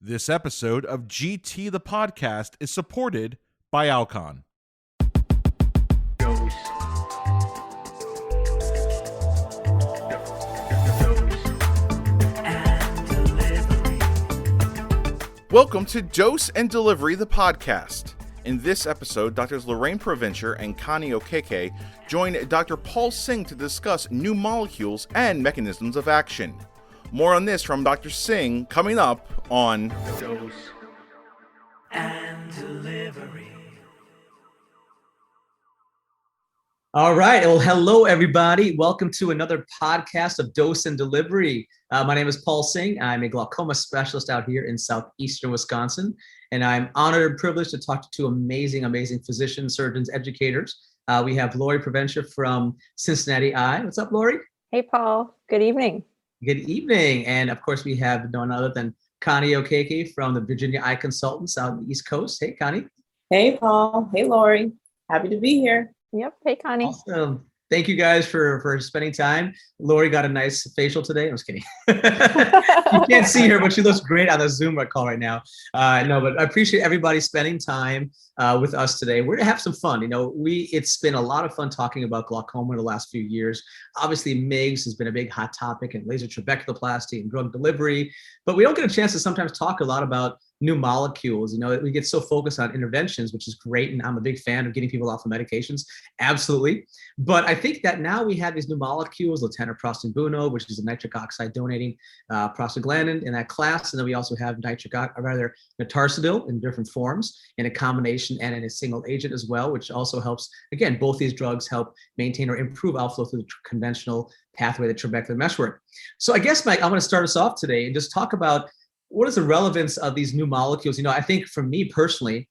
This episode of GT the Podcast is supported by Alcon. Welcome to Dose and Delivery the Podcast. In this episode, Drs. Lorraine Provencher and Okeke join Dr. Paul Singh to discuss new molecules and mechanisms of action. More on this from Dr. Singh coming up on Dose and Delivery. All right. Well, hello, everybody. Welcome to another podcast of Dose and Delivery. My name is Paul Singh. I'm a glaucoma specialist out here in southeastern Wisconsin, and I'm honored and privileged to talk to two amazing physicians, surgeons, educators. We have Lorraine Provencher from Cincinnati Eye. What's up, Lori? Hey, Paul. Good evening. Good evening. And of course, we have none other than Okeke from the Virginia Eye Consultants out on the East Coast. Hey, Connie. Hey, Paul. Hey, Lori. Happy to be here. Yep. Hey, Connie. Awesome. Thank you guys for spending time. Lori got a nice facial today. I'm just kidding. You can't see her, but she looks great on the Zoom call right now. No, but I appreciate everybody spending time with us today. We're gonna have some fun. It's been a lot of fun talking about glaucoma in the last few years. Obviously, MIGS has been a big hot topic, and laser trabeculoplasty and drug delivery. But we don't get a chance to sometimes talk a lot about new molecules. We get so focused on interventions, which is great, and I'm a big fan of getting people off of medications, absolutely. But I think that now we have these new molecules, latanoprostene, which is a nitric oxide donating prostaglandin in that class, and then we also have notarsadil in different forms, in a combination and in a single agent as well, which also helps. Again, both these drugs help maintain or improve outflow through the conventional pathway, the trabecular meshwork. So I guess, Mike, I'm going to start us off today and just talk about what is the relevance of these new molecules. I think for me personally,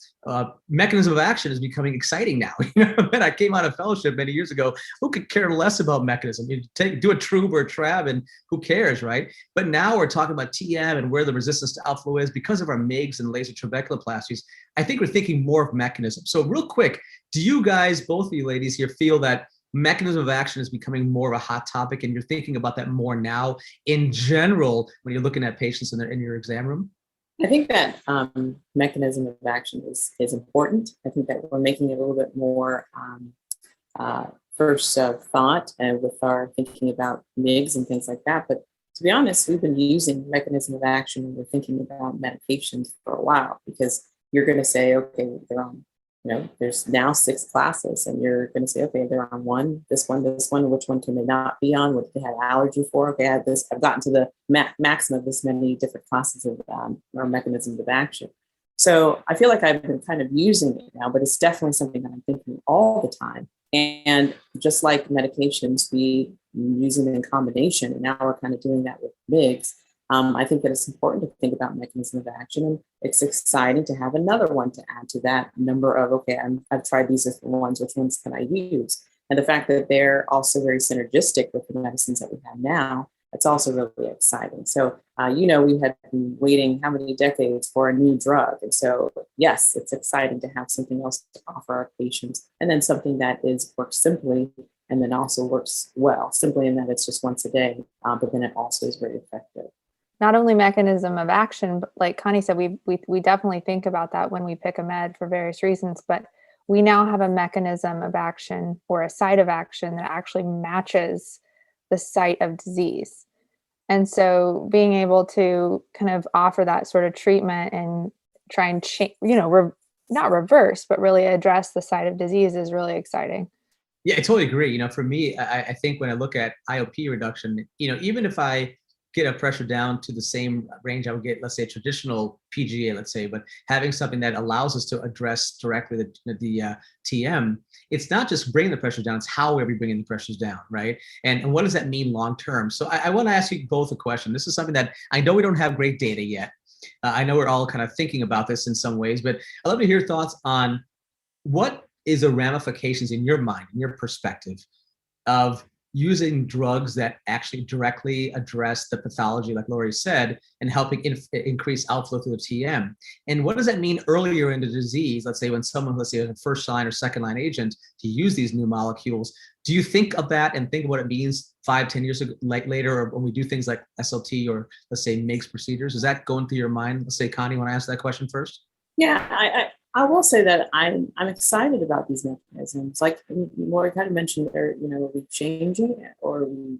mechanism of action is becoming exciting now. When I came out of fellowship many years ago, who could care less about mechanism? You do a TRUB or a TRAB and who cares, right? But now we're talking about TM and where the resistance to outflow is because of our MIGS and laser trabeculoplasties. I think we're thinking more of mechanism. So real quick, do you guys, both of you ladies here, feel that mechanism of action is becoming more of a hot topic, and you're thinking about that more now in general when you're looking at patients in your exam room? I think that mechanism of action is important. I think that we're making it a little bit more first thought with our thinking about MIGS and things like that. But to be honest, we've been using mechanism of action when we're thinking about medications for a while, because you're going to say, okay, they're on, there's now 6 classes, and you're going to say, okay, they're on this one, which one can they not be on? What they had allergy for? Okay, I've gotten to the maximum of this many different classes of or mechanisms of action. So I feel like I've been kind of using it now, but it's definitely something that I'm thinking all the time. And just like medications, we use them in combination, and now we're kind of doing that with MIGS. I think that it's important to think about mechanism of action, and it's exciting to have another one to add to that number of, okay, I've tried these different ones, which ones can I use? And the fact that they're also very synergistic with the medicines that we have now, it's also really exciting. So, we had been waiting how many decades for a new drug. And so, yes, it's exciting to have something else to offer our patients, and then something that works simply and then also works well, simply in that it's just once a day, but then it also is very effective. Not only mechanism of action, but like Connie said, we definitely think about that when we pick a med for various reasons, but we now have a mechanism of action or a site of action that actually matches the site of disease. And so being able to kind of offer that sort of treatment and try and change, not reverse, but really address the site of disease is really exciting. Yeah, I totally agree. For me, I think when I look at IOP reduction, even if I get a pressure down to the same range I would get, let's say, traditional PGA, let's say, but having something that allows us to address directly the TM, it's not just bringing the pressure down, it's how we're bringing the pressures down, right? And what does that mean long-term? So I want to ask you both a question. This is something that I know we don't have great data yet. I know we're all kind of thinking about this in some ways, but I'd love to hear your thoughts on what is the ramifications in your mind, in your perspective, of using drugs that actually directly address the pathology, like Lori said, and helping increase outflow through the TM. And what does that mean earlier in the disease? Let's say when someone, let's say, has a first line or second line agent to use these new molecules, do you think of that and think of what it means 5-10 years ago, like later, or when we do things like SLT or let's say MIGS procedures? Is that going through your mind? Let's say, Connie, want to ask that question first? Yeah, I will say that I'm excited about these mechanisms. Like Lori kind of mentioned, are we changing it or we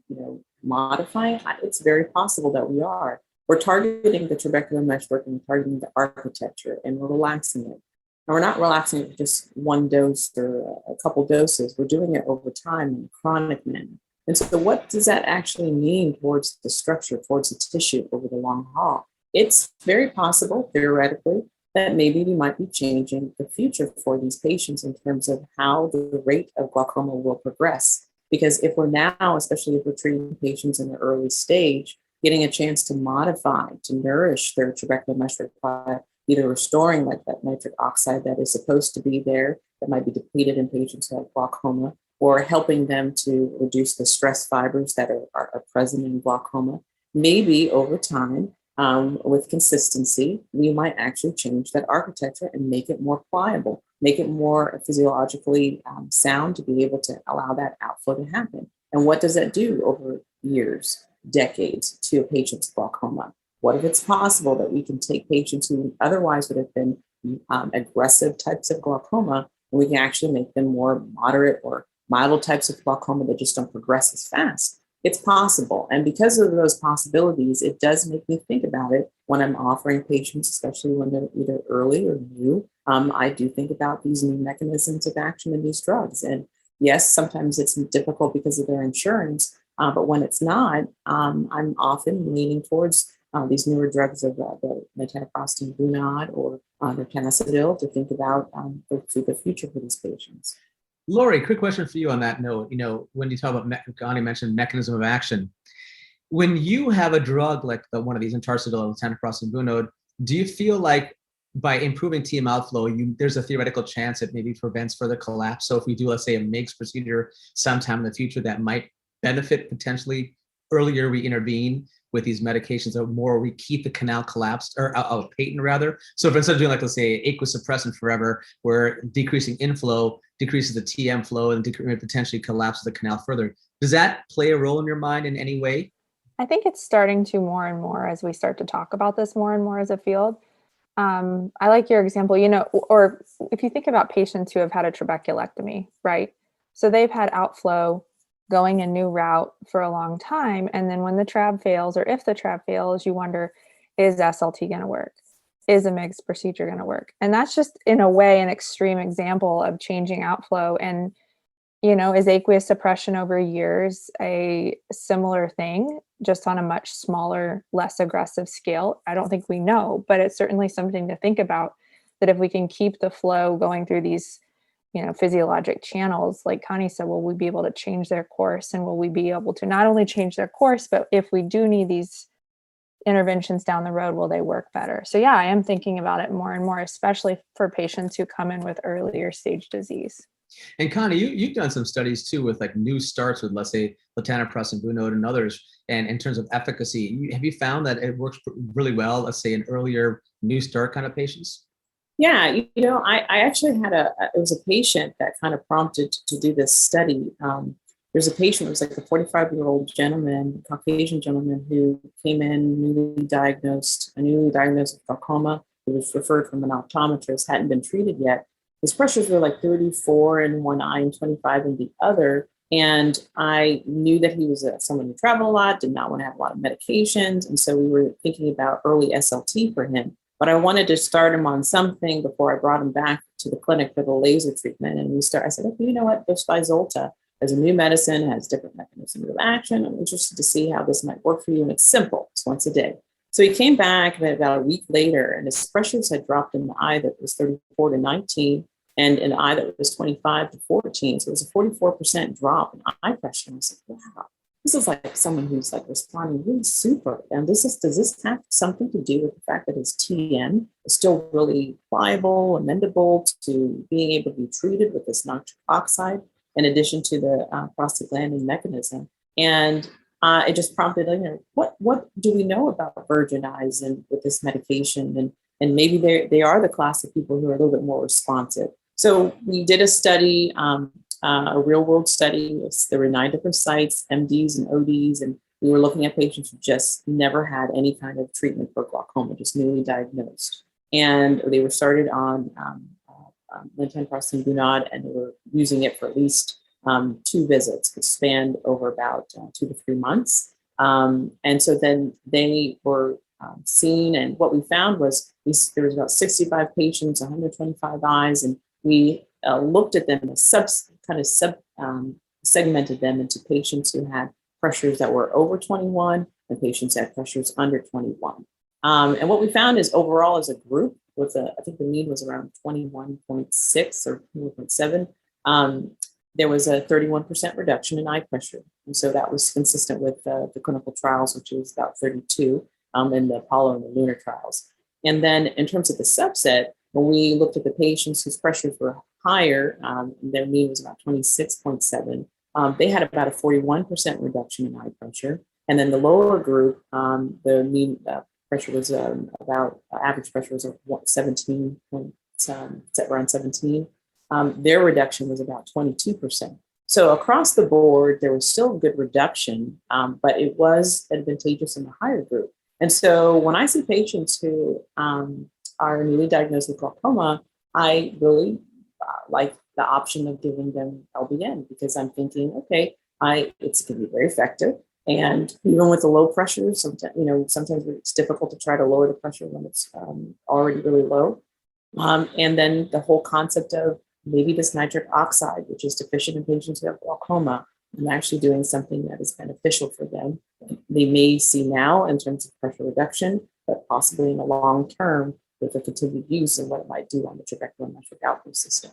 modifying? It's very possible that we are. We're targeting the trabecular meshwork and targeting the architecture, and we're relaxing it. And we're not relaxing it with just one dose or a couple doses. We're doing it over time in a chronic manner. And so, what does that actually mean towards the structure, towards the tissue over the long haul? It's very possible, theoretically, that maybe we might be changing the future for these patients in terms of how the rate of glaucoma will progress. Because if we're now, especially if we're treating patients in the early stage, getting a chance to modify, to nourish their trabecular meshwork by either restoring like that nitric oxide that is supposed to be there, that might be depleted in patients who have glaucoma, or helping them to reduce the stress fibers that are present in glaucoma, maybe over time, with consistency, we might actually change that architecture and make it more pliable, make it more physiologically sound to be able to allow that outflow to happen. And what does that do over years, decades to a patient's glaucoma? What if it's possible that we can take patients who otherwise would have been aggressive types of glaucoma, and we can actually make them more moderate or mild types of glaucoma that just don't progress as fast? It's possible. And because of those possibilities, it does make me think about it when I'm offering patients, especially when they're either early or new. I do think about these new mechanisms of action in these drugs. And yes, sometimes it's difficult because of their insurance, but when it's not, I'm often leaning towards these newer drugs of the metanoprostin Bunod or the Tanacidil to think about the future for these patients. Lori, quick question for you on that note. When you talk about, Connie mentioned mechanism of action. When you have a drug like one of these, Tanacidil or Tanaprostin Bunod, do you feel like by improving TM outflow, there's a theoretical chance it maybe prevents further collapse? So if we do, let's say, a MIGS procedure sometime in the future that might benefit potentially earlier we intervene with these medications, or more we keep the canal collapsed or patent rather. So if instead of doing like, let's say, aquasuppressant forever, where decreasing inflow decreases the TM flow and potentially collapses the canal further, does that play a role in your mind in any way? I think it's starting to more and more as we start to talk about this more and more as a field. I like your example, or if you think about patients who have had a trabeculectomy, right? So they've had outflow going a new route for a long time. And then when the trab fails, or if the trab fails, you wonder, is SLT going to work? Is a MIGS procedure going to work? And that's just, in a way, an extreme example of changing outflow. And, is aqueous suppression over years a similar thing, just on a much smaller, less aggressive scale? I don't think we know, but it's certainly something to think about, that if we can keep the flow going through these physiologic channels, like Connie said, will we be able to change their course? And will we be able to not only change their course, but if we do need these interventions down the road, will they work better? So yeah, I am thinking about it more and more, especially for patients who come in with earlier stage disease. And Connie, you've done some studies too with like new starts with, let's say, latanoprost and Bunod and others. And in terms of efficacy, have you found that it works really well, let's say, in earlier new start kind of patients? Yeah, I actually had it was a patient that kind of prompted to do this study. There's a patient, it was like a 45-year-old gentleman, Caucasian gentleman, who came in newly diagnosed with glaucoma. He was referred from an optometrist, hadn't been treated yet. His pressures were like 34 in one eye and 25 in the other. And I knew that he was someone who traveled a lot, did not want to have a lot of medications. And so we were thinking about early SLT for him. But I wanted to start him on something before I brought him back to the clinic for the laser treatment. And I said, okay, you know what, there's Vyzulta as a new medicine, has different mechanisms of action. I'm interested to see how this might work for you. And it's simple, it's once a day. So he came back about a week later, and his pressures had dropped in the eye that was 34 to 19 and an eye that was 25 to 14. So it was a 44% drop in eye pressure. And I was like, wow, this is like someone who's like responding really super. And does this have something to do with the fact that his TM is still really pliable, amendable to being able to be treated with this nitric oxide, in addition to the prostaglandin mechanism? And it just prompted, what do we know about virgin eyes and with this medication? And maybe they are the class of people who are a little bit more responsive. So we did a study a real world study. There were 9 different sites, MDs and ODs, and we were looking at patients who just never had any kind of treatment for glaucoma, just newly diagnosed. And they were started on lintancarcinum, and they were using it for at least 2 visits, which spanned over about 2 to 3 months. And so then they were seen, and what we found was there was about 65 patients, 125 eyes, and we looked at them and segmented them into patients who had pressures that were over 21 and patients that had pressures under 21. And what we found is overall as a group, I think the mean was around 21.6 or 21.7, there was a 31% reduction in eye pressure. And so that was consistent with the clinical trials, which was about 32 in the Apollo and the Lunar trials. And then in terms of the subset, when we looked at the patients whose pressures were higher, their mean was about 26.7, they had about a 41% reduction in eye pressure. And then the lower group, the mean pressure was average pressure was 17, around 17. Their reduction was about 22%. So across the board, there was still a good reduction, but it was advantageous in the higher group. And so when I see patients who are newly diagnosed with glaucoma, I really like the option of giving them LBN, because I'm thinking, okay, it's going to be very effective. And even with the low pressure, sometimes it's difficult to try to lower the pressure when it's already really low. And then the whole concept of maybe this nitric oxide, which is deficient in patients who have glaucoma, and actually doing something that is beneficial for them. They may see now in terms of pressure reduction, but possibly in the long term with the continued use and what it might do on the trabeculometric output system.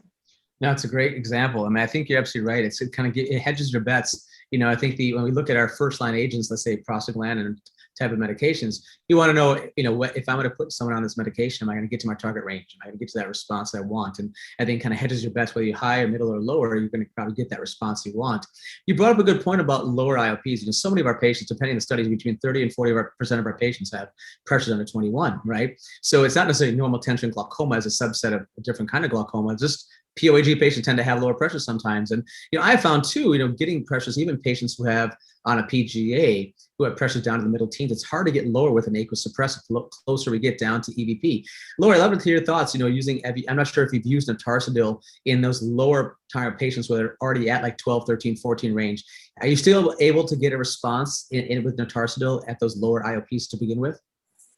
No, it's a great example. I mean, I think you're absolutely right. It hedges your bets. I think when we look at our first line agents, let's say prostaglandin type of medications, you want to know, if I'm going to put someone on this medication, am I going to get to my target range? Am I going to get to that response I want? And I think kind of hedges your bets, whether you're high or middle or lower, you're going to probably get that response you want. You brought up a good point about lower IOPs. So many of our patients, depending on the studies, between 30 and 40% of our patients have pressures under 21, right? So it's not necessarily normal tension glaucoma as a subset of a different kind of glaucoma. Just POAG patients tend to have lower pressure sometimes. And, I found too, getting pressures, even patients who have on a PGA, who have pressures down to the middle teens, it's hard to get lower with an aqueous suppressant, closer we get down to EVP. Laura, I'd love to hear your thoughts, using, I'm not sure if you've used notarsadil in those lower tier patients where they're already at like 12, 13, 14 range. Are you still able to get a response with notarsadil at those lower IOPs to begin with?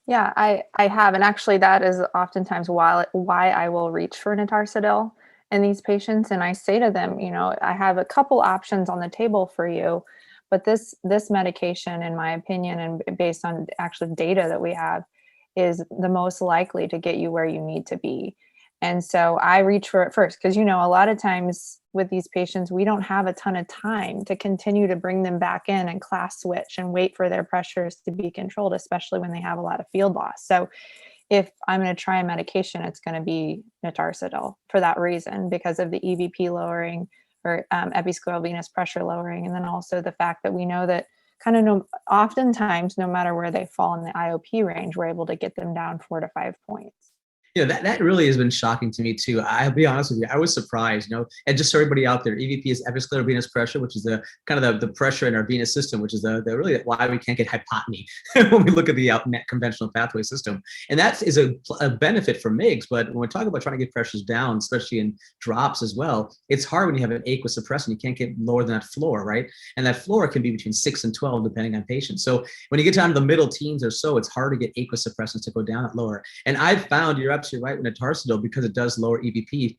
Yeah, I have. And actually that is oftentimes why I will reach for notarsadil in these patients. And I say to them, I have a couple options on the table for you, but this medication, in my opinion, and based on actual data that we have, is the most likely to get you where you need to be. And so I reach for it first, because, a lot of times with these patients, we don't have a ton of time to continue to bring them back in and class switch and wait for their pressures to be controlled, especially when they have a lot of field loss. So if I'm going to try a medication, it's going to be notarsadil for that reason, because of the EVP lowering or episcleral venous pressure lowering. And then also the fact that we know that oftentimes, no matter where they fall in the IOP range, we're able to get them down 4 to 5 points. That really has been shocking to me too. I'll be honest with you, I was surprised, and just so everybody out there, EVP is episcleral venous pressure, which is the kind of the pressure in our venous system, which is the really why we can't get hypotony when we look at the conventional pathway system. And that is a benefit for MIGS, but when we're talking about trying to get pressures down, especially in drops as well, it's hard when you have an aqueous suppressant. You can't get lower than that floor, right? And that floor can be between 6 and 12, depending on patients. So when you get down to the middle teens or so, it's hard to get aqueous suppressants to go down at lower. And I've found, you're absolutely right with notarsadil, because it does lower EVP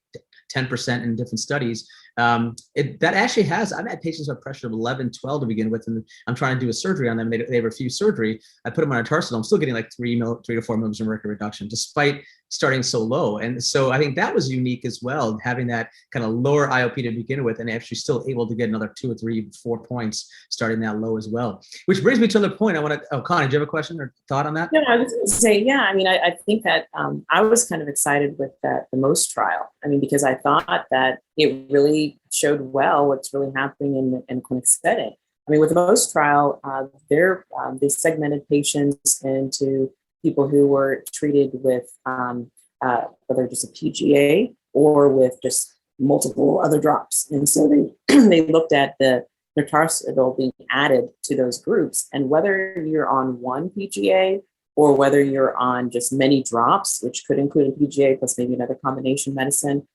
10% in different studies. That actually has, I've had patients with pressure of 11, 12 to begin with, and I'm trying to do a surgery on them. They refuse surgery. I put them on notarsadil. I'm still getting like 3 to 4 milligrams of mercury reduction, despite starting so low. And so I think that was unique as well, having that kind of lower IOP to begin with, and actually still able to get another 2 or 3, 4 points starting that low as well. Which brings me to another point. I want to, Connie, do you have a question or thought on that? Yeah, I was going to say, I think that I was kind of excited with the MOST trial. Because I thought that it really showed well what's really happening in the clinic setting. With the MOST trial, they segmented patients into people who were treated with whether just a PGA or with just multiple other drops. And so they they looked at the notarsidil being added to those groups, and whether you're on one PGA or whether you're on just many drops, which could include a PGA plus maybe another combination medicine,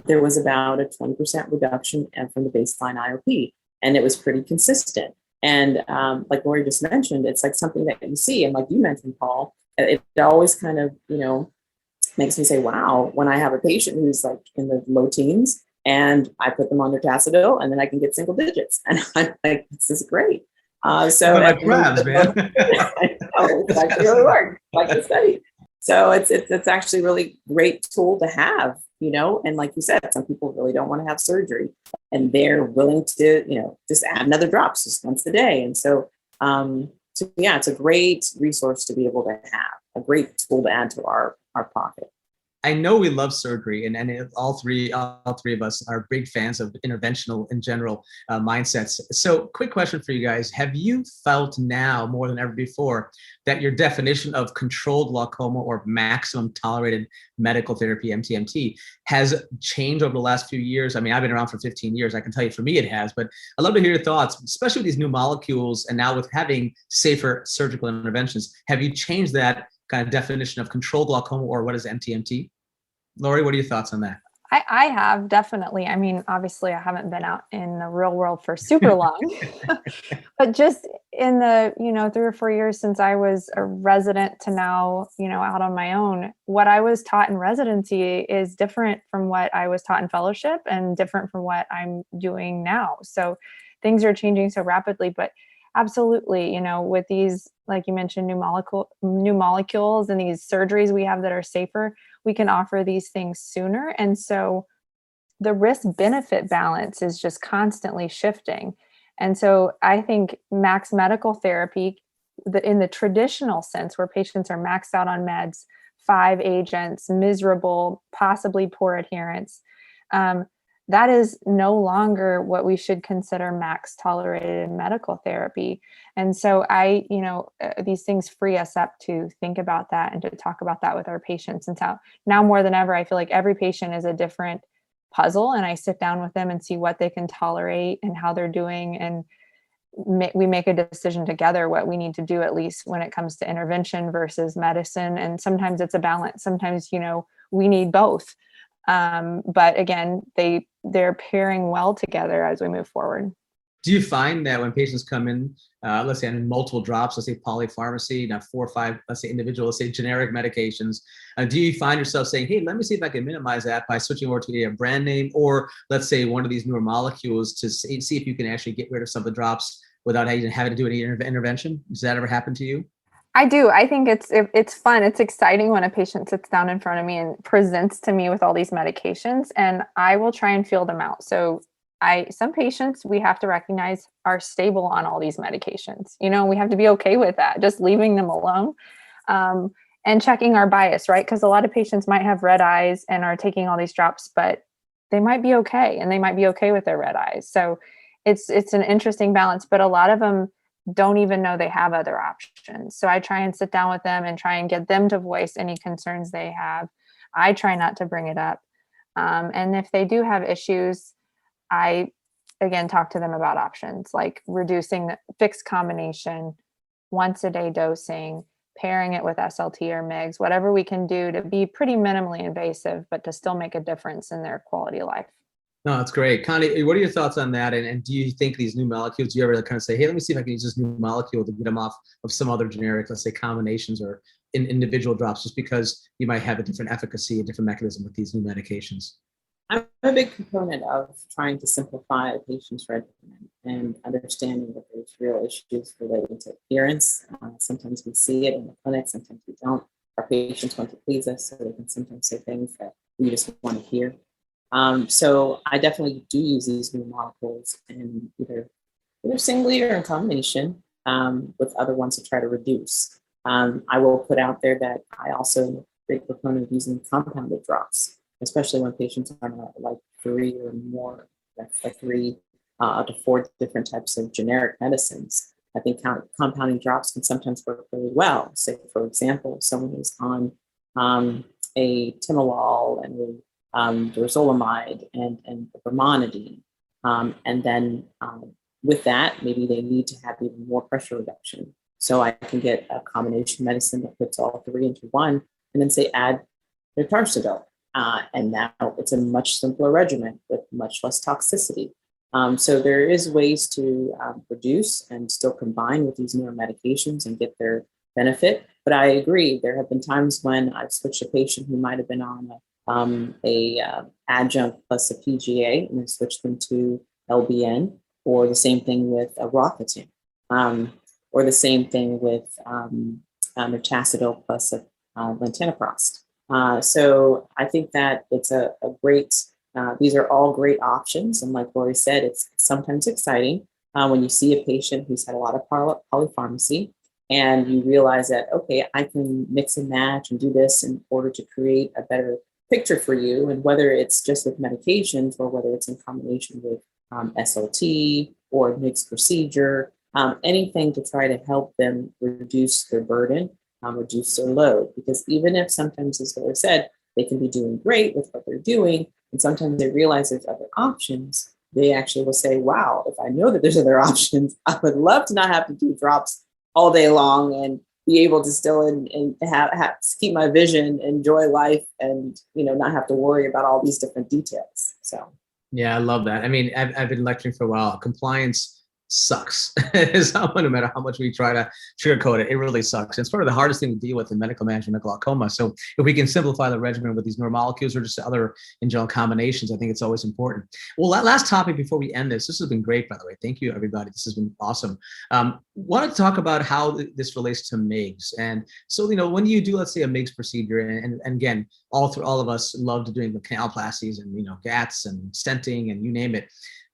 there was about a 20% reduction from the baseline IOP, and it was pretty consistent. And like Lori just mentioned, it's like something that you see, and like you mentioned, Paul, it always kind of, makes me say, wow, when I have a patient who's like in the low teens and I put them on their Tacidil and then I can get single digits. And I'm like, this is great. So like crabs, man. I know, it's actually really worked, like the study. So it's actually a really great tool to have, and like you said, some people really don't want to have surgery and they're willing to, just add another drop just once a day. And so, yeah, it's a great resource to be able to have, a great tool to add to our pocket. I know we love surgery, and all three of us are big fans of interventional in general mindsets. So quick question for you guys. Have you felt now more than ever before that your definition of controlled glaucoma or maximum tolerated medical therapy, MTMT, has changed over the last few years? I mean, I've been around for 15 years. I can tell you for me it has, but I'd love to hear your thoughts, especially with these new molecules and now with having safer surgical interventions. Have you changed that kind of definition of controlled glaucoma, or what is MTMT? Lori, what are your thoughts on that? I have definitely. I mean, obviously, I haven't been out in the real world for super long, but just in the 3 or 4 years since I was a resident to now out on my own, what I was taught in residency is different from what I was taught in fellowship and different from what I'm doing now. So things are changing so rapidly, but absolutely, with these, like you mentioned, new molecules and these surgeries we have that are safer, we can offer these things sooner. And so the risk benefit balance is just constantly shifting. And so I think max medical therapy, in the traditional sense, where patients are maxed out on meds, 5 agents, miserable, possibly poor adherence, that is no longer what we should consider max tolerated medical therapy. And so these things free us up to think about that and to talk about that with our patients. And so now more than ever, I feel like every patient is a different puzzle, and I sit down with them and see what they can tolerate and how they're doing. And we make a decision together what we need to do, at least when it comes to intervention versus medicine. And sometimes it's a balance. Sometimes, we need both. But again, they're pairing well together as we move forward. Do you find that when patients come in, let's say in multiple drops, let's say polypharmacy, now 4 or 5, let's say individual, let's say generic medications, do you find yourself saying, hey, let me see if I can minimize that by switching over to a brand name, or let's say one of these newer molecules to see if you can actually get rid of some of the drops without having to do any intervention? Does that ever happen to you? I do. I think it's fun. It's exciting when a patient sits down in front of me and presents to me with all these medications, and I will try and feel them out. So some patients, we have to recognize, are stable on all these medications. We have to be okay with that, just leaving them alone, and checking our bias, right? Because a lot of patients might have red eyes and are taking all these drops, but they might be okay, and they might be okay with their red eyes. So it's an interesting balance, but a lot of them don't even know they have other options. So I try and sit down with them and try and get them to voice any concerns they have. I try not to bring it up. And if they do have issues, I, again, talk to them about options like reducing the fixed combination, once a day dosing, pairing it with SLT or MIGS, whatever we can do to be pretty minimally invasive, but to still make a difference in their quality of life. No, that's great. Connie, what are your thoughts on that? And do you think these new molecules, do you ever kind of say, hey, let me see if I can use this new molecule to get them off of some other generic, let's say combinations or in individual drops, just because you might have a different efficacy, a different mechanism with these new medications? I'm a big component of trying to simplify a patient's regimen and understanding that there's real issues related to adherence. Sometimes we see it in the clinic, sometimes we don't. Our patients want to please us, so they can sometimes say things that we just want to hear. So I definitely do use these new molecules in either singly or in combination with other ones to try to reduce. I will put out there that I also am a big proponent of using compounded drops, especially when patients are on like 3 or more, like 3 up to 4 different types of generic medicines. I think compounding drops can sometimes work really well. Say, for example, someone who's on a timolol and dorzolamide and brimonidine. And then with that, maybe they need to have even more pressure reduction. So I can get a combination medicine that puts all three into one, and then say add notarsidil. And now it's a much simpler regimen with much less toxicity. So there is ways to reduce and still combine with these newer medications and get their benefit. But I agree, there have been times when I've switched a patient who might have been on a adjunct plus a PGA, and then switched them to LBN, or the same thing with a Rocklatan, or the same thing with notacidil plus a lantanoprost. So I think that it's a great, these are all great options. And like Lori said, it's sometimes exciting when you see a patient who's had a lot of polypharmacy, and you realize that, okay, I can mix and match and do this in order to create a better picture for you. And whether it's just with medications or whether it's in combination with SLT or mixed procedure, anything to try to help them reduce their burden, reduce their load. Because even if sometimes, as Laura said, they can be doing great with what they're doing, and sometimes they realize there's other options, they actually will say, wow, if I know that there's other options, I would love to not have to do drops all day long and be able to still and have keep my vision, enjoy life, and not have to worry about all these different details. So Yeah, I love that. I mean, I've been lecturing for a while. Compliance sucks. No matter how much we try to sugarcoat it, it really sucks. It's sort of the hardest thing to deal with in medical management of glaucoma. So if we can simplify the regimen with these newer molecules or just other in-general combinations, I think it's always important. Well, last topic before we end this has been great, by the way. Thank you, everybody. This has been awesome. Wanted to talk about how this relates to MIGS. And so, when you do, let's say, a MIGS procedure, and again, all of us love doing the canaloplasties and, GATs and stenting and you name it.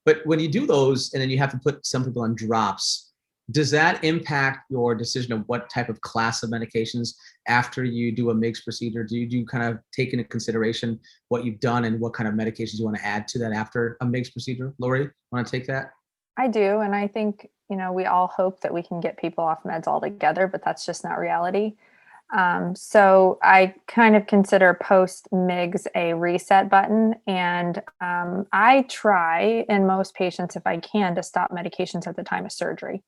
But when you do those and then you have to put some people on drops, does that impact your decision of what type of class of medications after you do a MIGS procedure? Do you kind of take into consideration what you've done and what kind of medications you want to add to that after a MIGS procedure? Lori, want to take that? I do. And I think, we all hope that we can get people off meds altogether, but that's just not reality. So I kind of consider post MIGS a reset button. And I try in most patients, if I can, to stop medications at the time of surgery.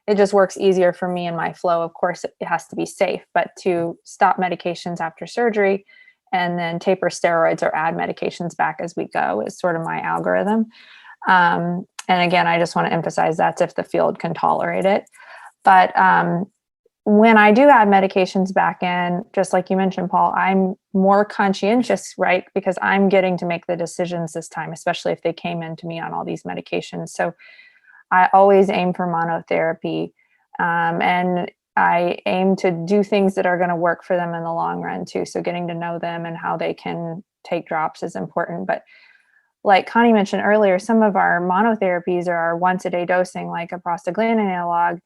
It just works easier for me in my flow. Of course, it has to be safe, but to stop medications after surgery and then taper steroids or add medications back as we go is sort of my algorithm. And again, I just want to emphasize that's if the field can tolerate it. But when I do add medications back in, just like you mentioned, Paul, I'm more conscientious, right? Because I'm getting to make the decisions this time, especially if they came into me on all these medications. So I always aim for monotherapy. And I aim to do things that are going to work for them in the long run too. So getting to know them and how they can take drops is important. But like Connie mentioned earlier, some of our monotherapies are once a day dosing, like a prostaglandin analog,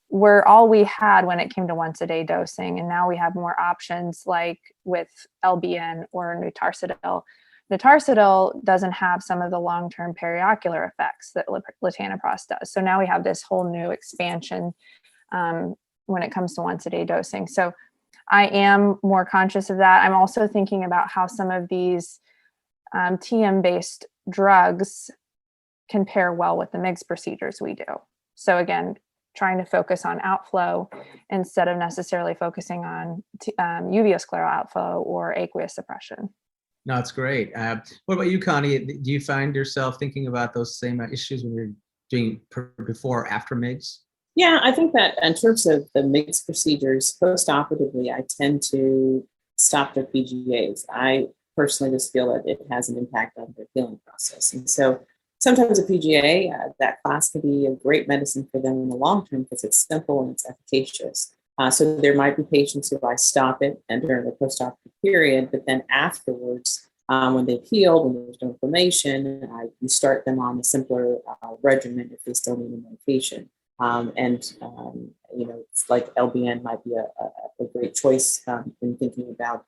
were all we had when it came to once a day dosing. And now we have more options like with LBN or notarsidil. Notarsidil doesn't have some of the long-term periocular effects that latanoprost does. So now we have this whole new expansion when it comes to once a day dosing. So I am more conscious of that. I'm also thinking about how some of these TM-based drugs can pair well with the MIGS procedures we do. So again, trying to focus on outflow instead of necessarily focusing on uveoscleral outflow or aqueous suppression. No, it's great. What about you, Connie? Do you find yourself thinking about those same issues when you're doing before or after MIGS? Yeah, I think that in terms of the MIGS procedures, post-operatively, I tend to stop their PGAs. I personally just feel that it has an impact on their healing process. And so sometimes a PGA, that class can be a great medicine for them in the long term because it's simple and it's efficacious. So there might be patients who I stop it and during the post-operative period, but then afterwards, when they've healed, when there's no inflammation, you start them on a simpler regimen if they still need a medication. It's like LBN might be a great choice in thinking about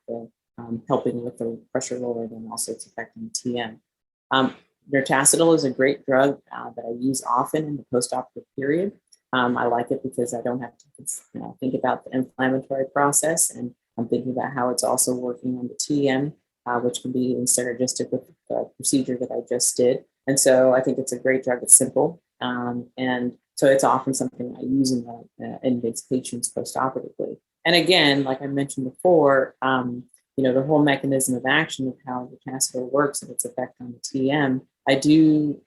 helping with the pressure lowering and also it's affecting TM. Notacidil is a great drug that I use often in the post-operative period. I like it because I don't have to think about the inflammatory process, and I'm thinking about how it's also working on the TM which can be synergistic with the procedure that I just did. And so I think it's a great drug. It's simple. And so it's often something I use in these patients postoperatively. And again, like I mentioned before, the whole mechanism of action of how the catheter works and its effect on the TM, I do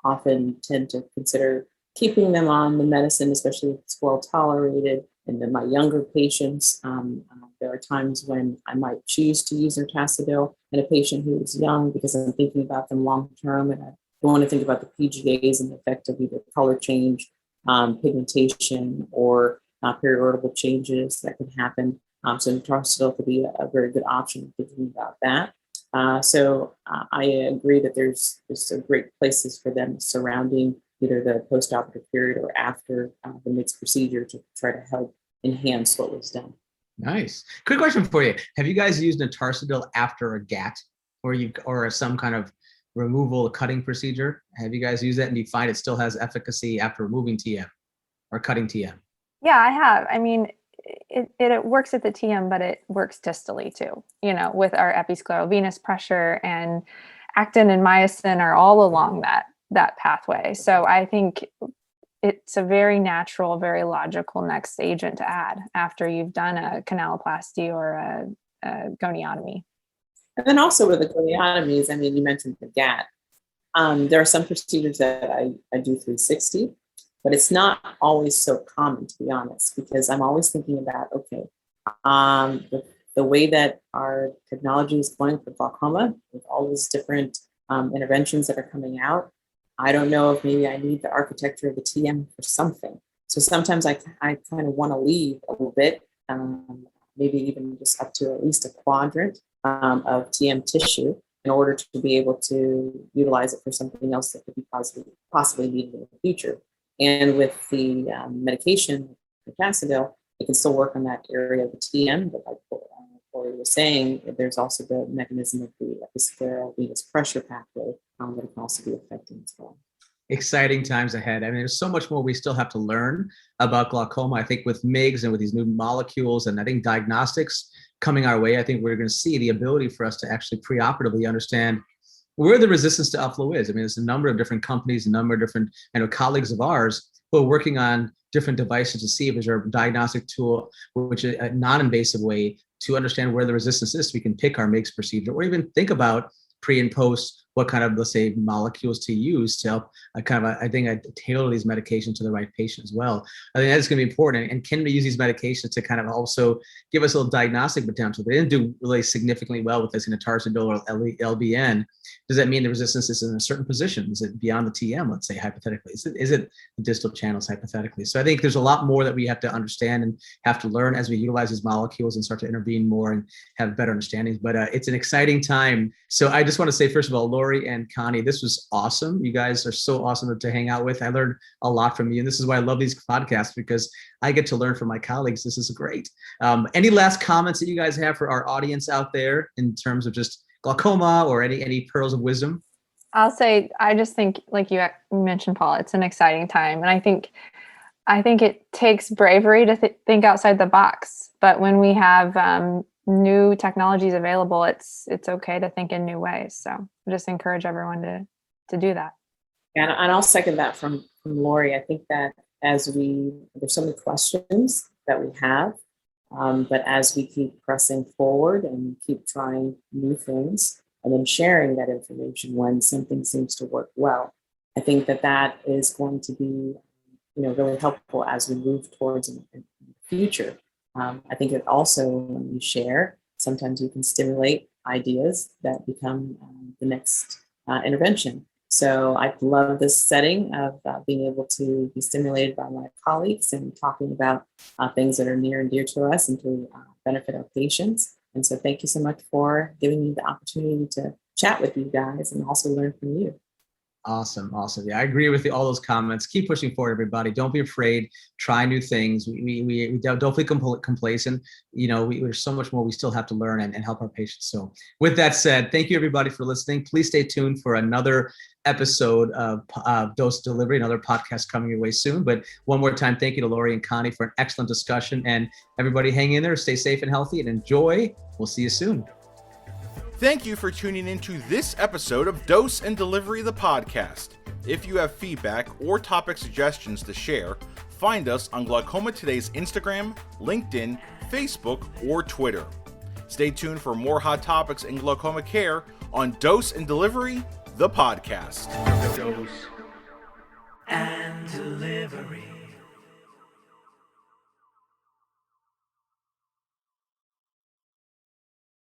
often tend to consider keeping them on the medicine, especially if it's well tolerated. And then my younger patients, there are times when I might choose to use Nortacidil in a patient who is young because I'm thinking about them long term, and I don't want to think about the PGAs and the effect of either color change, pigmentation, or periorbital changes that can happen. So Nortacidil could be a very good option thinking about that. So I agree that there's great places for them surrounding either the postoperative period or after the mixed procedure to try to help enhance what was done. Nice. Quick question for you. Have you guys used Nortacidil after a GAT or some kind of removal cutting procedure? Have you guys used that, and do you find it still has efficacy after removing TM or cutting TM? Yeah, I have. I mean, it works at the TM, but it works distally too, with our episcleral venous pressure, and actin and myosin are all along that pathway. So I think it's a very natural, very logical next agent to add after you've done a canaloplasty or a goniotomy. And then also with the goniotomies, I mean, you mentioned the GAT. There are some procedures that I do 360, but it's not always so common, to be honest, because I'm always thinking about, okay, the way that our technology is going for glaucoma with all these different interventions that are coming out, I don't know if maybe I need the architecture of the TM for something. So sometimes I kind of want to leave a little bit, maybe even just up to at least a quadrant of TM tissue in order to be able to utilize it for something else that could be possibly needed in the future. And with the medication, Nortacidil, it can still work on that area of the TM, but like Lori was saying, there's also the mechanism of the episcleral venous pressure pathway that can also be affecting as well. Exciting times ahead. I mean, there's so much more we still have to learn about glaucoma. I think with MIGS and with these new molecules, and I think diagnostics coming our way, I think we're going to see the ability for us to actually preoperatively understand where the resistance to upflow is. I mean, there's a number of different companies, a number of different colleagues of ours who are working on different devices to see if there's a diagnostic tool, which is a non-invasive way to understand where the resistance is, so we can pick our MIGS procedure, or even think about pre and post what kind of, let's say, molecules to use to help tailor these medications to the right patient as well. I think that's going to be important. And can we use these medications to kind of also give us a little diagnostic potential? They didn't do really significantly well with this in Nortacidil or LBN. Does that mean the resistance is in a certain position? Is it beyond the TM, let's say, hypothetically? Is it the distal channels, hypothetically? So I think there's a lot more that we have to understand and have to learn as we utilize these molecules and start to intervene more and have better understandings. But it's an exciting time. So I just want to say, first of all, Lori and Connie, this was awesome. You guys are so awesome to hang out with. I learned a lot from you. And this is why I love these podcasts, because I get to learn from my colleagues. This is great. Any last comments that you guys have for our audience out there in terms of just glaucoma or any pearls of wisdom? I'll say, I just think, like you mentioned, Paul, it's an exciting time. And I think it takes bravery to think outside the box. But when we have new technologies available, it's okay to think in new ways. So I just encourage everyone to do that. And I'll second that from Lori. I think that there's so many questions that we have, but as we keep pressing forward and keep trying new things and then sharing that information when something seems to work well, I think that is going to be, really helpful as we move towards in the future. I think it also, when you share, sometimes you can stimulate ideas that become the next intervention. So I love this setting of being able to be stimulated by my colleagues and talking about things that are near and dear to us and to benefit our patients. And so thank you so much for giving me the opportunity to chat with you guys and also learn from you. Awesome. Yeah, I agree with all those comments. Keep pushing forward, everybody. Don't be afraid. Try new things. We don't feel complacent. There's so much more we still have to learn and help our patients. So with that said, thank you, everybody, for listening. Please stay tuned for another episode of Dose Delivery, another podcast coming your way soon. But one more time, thank you to Lori and Connie for an excellent discussion. And everybody hang in there, stay safe and healthy, and enjoy. We'll see you soon. Thank you for tuning into this episode of Dose and Delivery, the podcast. If you have feedback or topic suggestions to share, find us on Glaucoma Today's Instagram, LinkedIn, Facebook, or Twitter. Stay tuned for more hot topics in glaucoma care on Dose and Delivery, the podcast. Dose and Delivery.